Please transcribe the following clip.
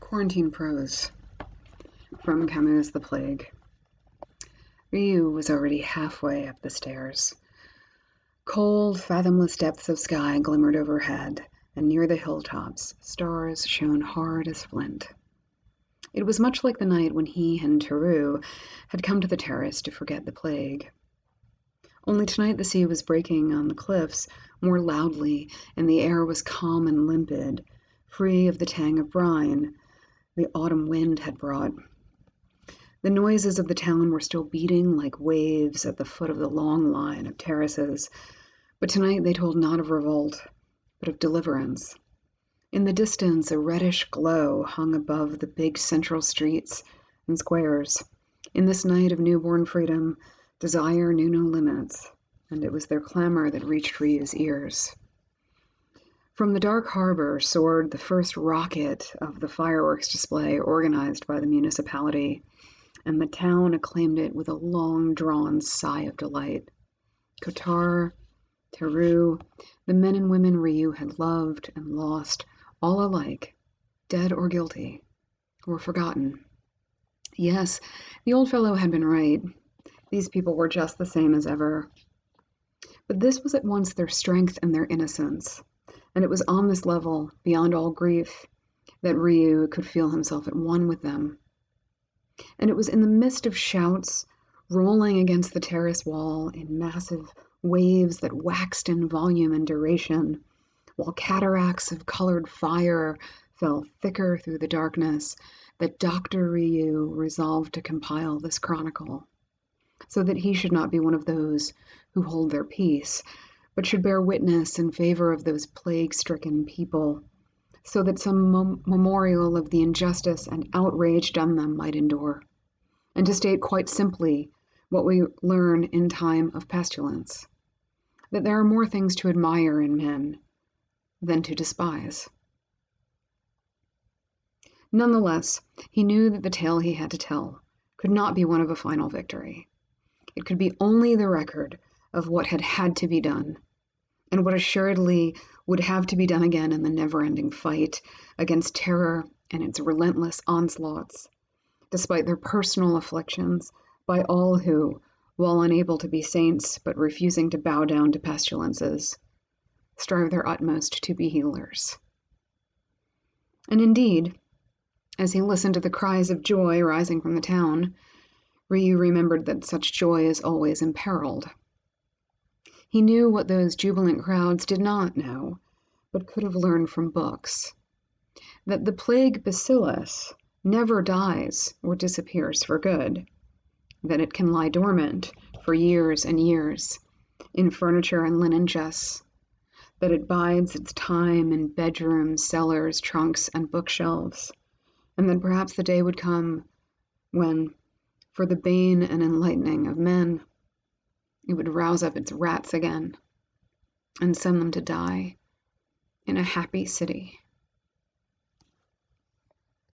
Quarantine Prose from Camus' The Plague. Rieux was already halfway up the stairs. Cold, fathomless depths of sky glimmered overhead, and near the hilltops stars shone hard as flint. It was much like the night when he and Theroux had come to the terrace to forget the plague. Only tonight the sea was breaking on the cliffs more loudly, and the air was calm and limpid, free of the tang of brine the autumn wind had brought. The noises of the town were still beating like waves at the foot of the long line of terraces, but tonight they told not of revolt, but of deliverance. In the distance, a reddish glow hung above the big central streets and squares. In this night of newborn freedom, desire knew no limits, and it was their clamor that reached Rieux's ears. From the dark harbor soared the first rocket of the fireworks display organized by the municipality, and the town acclaimed it with a long-drawn sigh of delight. Cottard, Theroux, the men and women Rieux had loved and lost, all alike, dead or guilty, were forgotten. Yes, the old fellow had been right. These people were just the same as ever. But this was at once their strength and their innocence. And it was on this level, beyond all grief, that Rieux could feel himself at one with them. And it was in the midst of shouts, rolling against the terrace wall in massive waves that waxed in volume and duration, while cataracts of colored fire fell thicker through the darkness, that Dr. Rieux resolved to compile this chronicle, so that he should not be one of those who hold their peace, but should bear witness in favor of those plague-stricken people, so that some memorial of the injustice and outrage done them might endure, and to state quite simply what we learn in time of pestilence, that there are more things to admire in men than to despise. Nonetheless, he knew that the tale he had to tell could not be one of a final victory. It could be only the record of what had to be done, and what assuredly would have to be done again in the never-ending fight against terror and its relentless onslaughts, despite their personal afflictions, by all who, while unable to be saints but refusing to bow down to pestilences, strive their utmost to be healers. And indeed, as he listened to the cries of joy rising from the town, Rieux remembered that such joy is always imperiled. He knew what those jubilant crowds did not know, but could have learned from books, that the plague bacillus never dies or disappears for good, that it can lie dormant for years and years in furniture and linen chests, that it bides its time in bedrooms, cellars, trunks, and bookshelves, and that perhaps the day would come when, for the bane and enlightening of men, it would rouse up its rats again and send them to die in a happy city.